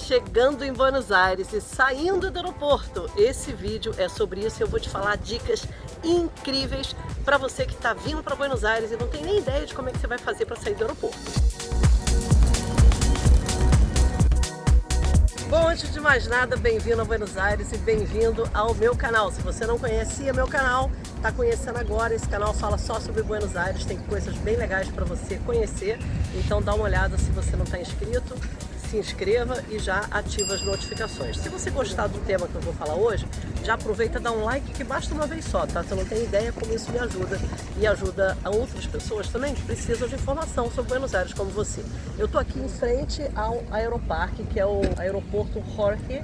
chegando em Buenos Aires e saindo do aeroporto. Esse vídeo é sobre isso e eu vou te falar dicas incríveis para você que está vindo para Buenos Aires e não tem nem ideia de como é que você vai fazer para sair do aeroporto. Bom, antes de mais nada, bem-vindo a Buenos Aires e bem-vindo ao meu canal. Se você não conhecia meu canal, está conhecendo agora. Esse canal fala só sobre Buenos Aires, tem coisas bem legais para você conhecer. Então dá uma olhada se você não está inscrito, se inscreva e já ativa as notificações. Se você gostar do tema que eu vou falar hoje, já aproveita e dá um like que basta uma vez só, tá? Você não tem ideia como isso me ajuda e ajuda a outras pessoas também que precisam de informação sobre Buenos Aires como você. Eu tô aqui em frente ao Aeroparque, que é o aeroporto Jorge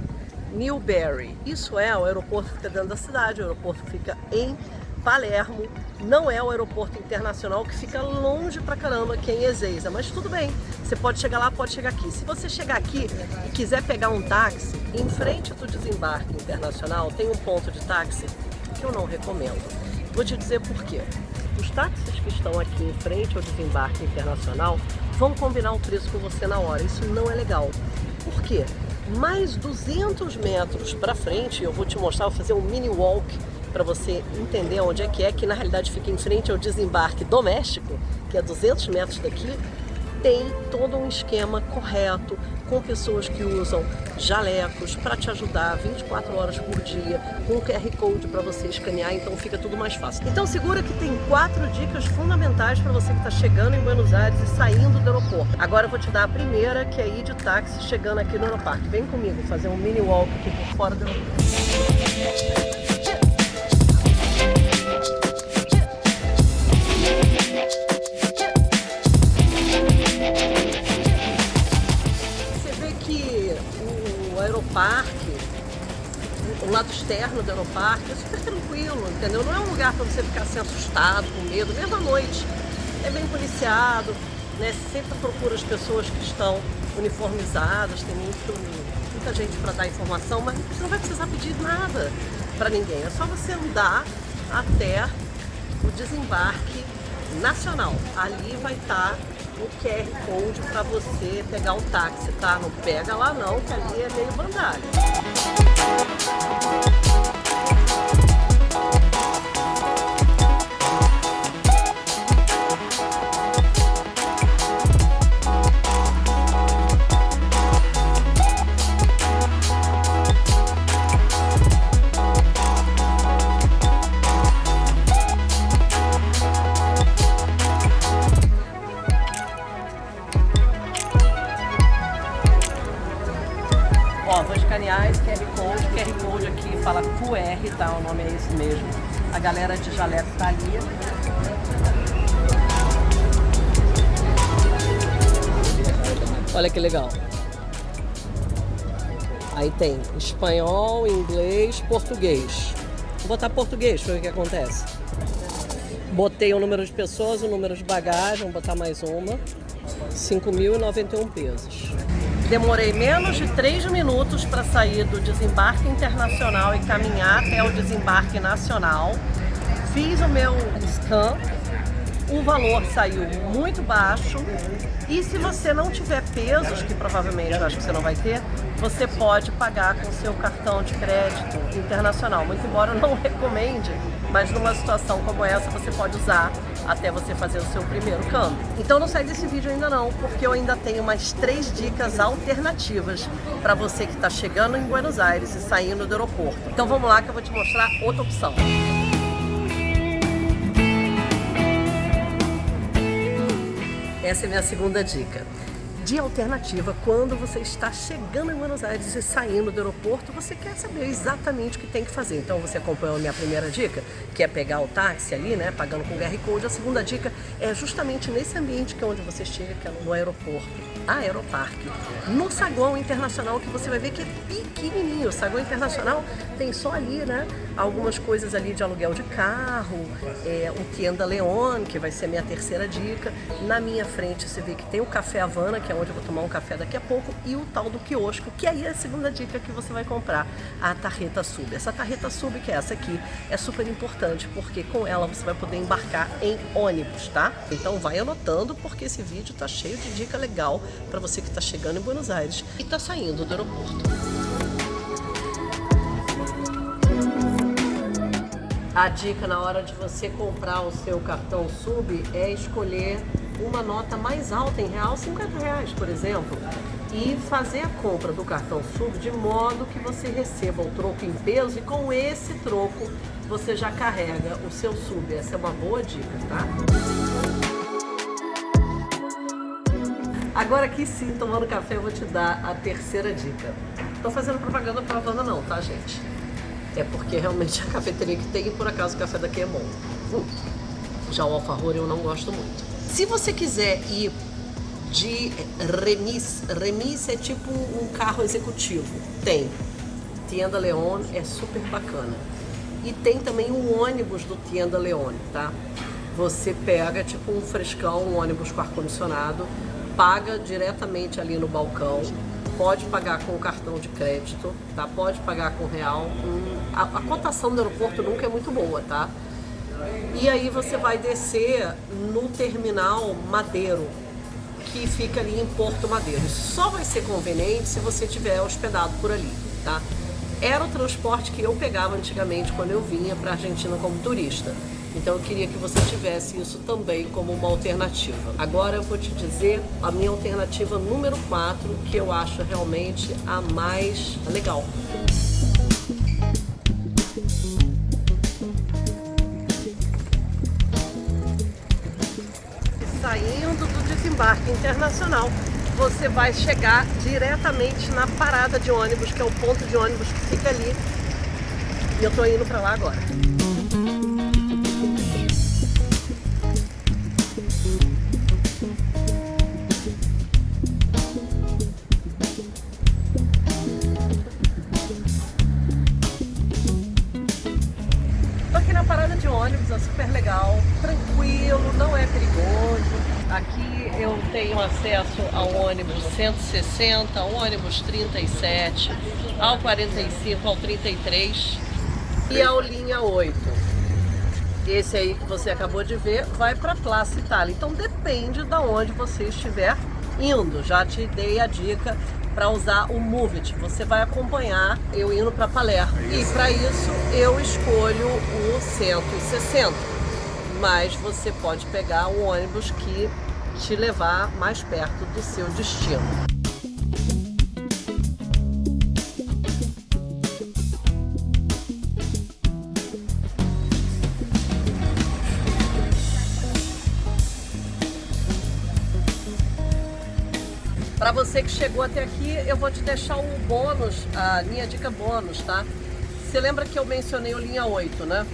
Newbery. Isso é o aeroporto que fica dentro da cidade, o aeroporto que fica em Palermo. Não é o aeroporto internacional que fica longe pra caramba, que é em Ezeiza, mas tudo bem, você pode chegar lá, pode chegar aqui. Se você chegar aqui e quiser pegar um táxi, em frente do desembarque internacional tem um ponto de táxi que eu não recomendo. Vou te dizer por quê. Os táxis que estão aqui em frente ao desembarque internacional vão combinar o preço com você na hora, isso não é legal. Por quê? Mais 200 metros pra frente, eu vou te mostrar, vou fazer um mini walk para você entender onde é, que na realidade fica em frente ao desembarque doméstico, que é 200 metros daqui, tem todo um esquema correto, com pessoas que usam jalecos para te ajudar 24 horas por dia, com QR Code para você escanear, então fica tudo mais fácil. Então segura que tem 4 dicas fundamentais para você que está chegando em Buenos Aires e saindo do aeroporto. Agora eu vou te dar a primeira, que é ir de táxi chegando aqui no Aeroparque. Vem comigo fazer um mini walk aqui por fora do aeroporto. Aeroparque, o lado externo do aeroparque é super tranquilo, entendeu? Não é um lugar para você ficar assim assustado, com medo, mesmo à noite. É bem policiado, né? Sempre procura as pessoas que estão uniformizadas, tem muita gente para dar informação, mas você não vai precisar pedir nada para ninguém. É só você andar até o desembarque nacional. Ali vai estar o QR Code para você pegar um táxi, tá? Não pega lá não, que ali é meio bandalho. Ó, vou escanear esse QR Code aqui fala QR, tá? O nome é esse mesmo. A galera de jaleco tá ali. Olha que legal. Aí tem espanhol, inglês, português. Vou botar português para ver o que acontece. Botei o número de pessoas, o número de bagagem, vou botar mais uma. 5.091 pesos. Demorei menos de 3 minutos para sair do desembarque internacional e caminhar até o desembarque nacional. Fiz o meu scan, o valor saiu muito baixo e se você não tiver pesos, que provavelmente eu acho que você não vai ter, você pode pagar com seu cartão de crédito internacional. Muito embora eu não recomende, mas numa situação como essa você pode usar até você fazer o seu primeiro câmbio. Então não sai desse vídeo ainda não, porque eu ainda tenho mais 3 dicas alternativas para você que está chegando em Buenos Aires e saindo do aeroporto. Então vamos lá que eu vou te mostrar outra opção. Essa é a minha segunda dica. De alternativa, quando você está chegando em Buenos Aires e saindo do aeroporto, você quer saber exatamente o que tem que fazer. Então você acompanhou a minha primeira dica, que é pegar o táxi ali, né, pagando com QR Code. A segunda dica é justamente nesse ambiente que é onde você chega, que é no aeroporto, Aeroparque, no saguão internacional, que você vai ver que é pequenininho. O saguão internacional tem só ali, né, algumas coisas ali de aluguel de carro, o Tienda León, que vai ser a minha terceira dica. Na minha frente você vê que tem o Café Havana, que é onde eu vou tomar um café daqui a pouco, e o tal do quiosco, que aí é a segunda dica que você vai comprar, a tarreta sub. Essa tarreta sub, que é essa aqui, é super importante, porque com ela você vai poder embarcar em ônibus, tá? Então vai anotando, porque esse vídeo tá cheio de dica legal para você que tá chegando em Buenos Aires e tá saindo do aeroporto. A dica na hora de você comprar o seu cartão sub é escolher uma nota mais alta em real, R$50, por exemplo, e fazer a compra do cartão sub de modo que você receba o troco em peso, e com esse troco você já carrega o seu sub. Essa é uma boa dica, tá? Agora aqui sim, tomando café, eu vou te dar a terceira dica. Tô fazendo propaganda pra Havana não, tá, gente? É porque realmente a cafeteria que tem, e por acaso o café daqui é bom. Já o alfajor eu não gosto muito. Se você quiser ir de remis é tipo um carro executivo. Tem. Tienda León é super bacana. E tem também um ônibus do Tienda León, tá? Você pega tipo um frescão, um ônibus com ar-condicionado, paga diretamente ali no balcão. Pode pagar com cartão de crédito, tá? Pode pagar com real. A cotação do aeroporto nunca é muito boa, tá? E aí você vai descer no terminal Madeiro, que fica ali em Porto Madeiro. Isso só vai ser conveniente se você estiver hospedado por ali, tá? Era o transporte que eu pegava antigamente quando eu vinha para a Argentina como turista. Então eu queria que você tivesse isso também como uma alternativa. Agora eu vou te dizer a minha alternativa número 4, que eu acho realmente a mais legal. Saindo do desembarque internacional, você vai chegar diretamente na parada de ônibus, que é o ponto de ônibus que fica ali. E eu tô indo para lá agora. Parada de ônibus é super legal, tranquilo, não é perigoso. Aqui eu tenho acesso ao ônibus 160, ao ônibus 37, ao 45, ao 33 e ao linha 8. Esse aí que você acabou de ver vai para a Plaza Itália. Então depende de onde você estiver indo. Já te dei a dica para usar o Movit. Você vai acompanhar eu indo para Palermo. E para isso eu escolho o 160. Mas você pode pegar um ônibus que te levar mais perto do seu destino. Para você que chegou até aqui, eu vou te deixar o bônus, a minha dica bônus, tá? Você lembra que eu mencionei o linha 8, né?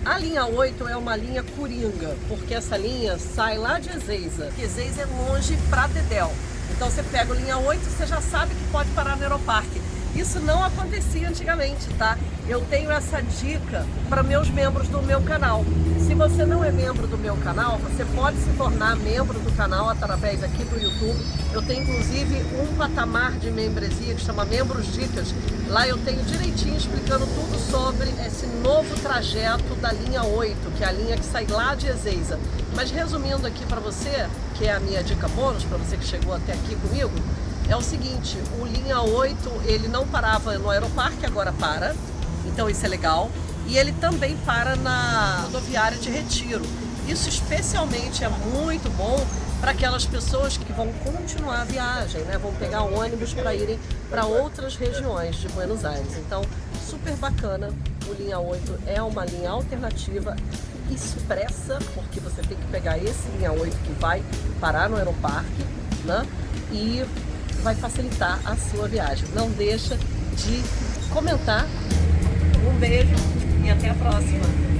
A linha 8 é uma linha coringa, porque essa linha sai lá de Ezeiza. Ezeiza é longe para Dedéu. Então você pega o linha 8, você já sabe que pode parar no Aeroparque. Isso não acontecia antigamente, tá? Eu tenho essa dica para meus membros do meu canal. Se você não é membro do meu canal, você pode se tornar membro do canal através aqui do YouTube. Eu tenho inclusive um patamar de membresia que chama Membros Dicas. Lá eu tenho direitinho explicando tudo sobre esse novo trajeto da linha 8, que é a linha que sai lá de Ezeiza. Mas resumindo aqui para você, que é a minha dica bônus, para você que chegou até aqui comigo, é o seguinte: o linha 8 ele não parava no Aeroparque, agora para, então isso é legal. E ele também para na rodoviária de Retiro. Isso especialmente é muito bom para aquelas pessoas que vão continuar a viagem, né? Vão pegar ônibus para irem para outras regiões de Buenos Aires. Então, super bacana. O linha 8 é uma linha alternativa expressa, porque você tem que pegar esse linha 8 que vai parar no Aeroparque, né? E vai facilitar a sua viagem. Não deixa de comentar. Um beijo e até a próxima.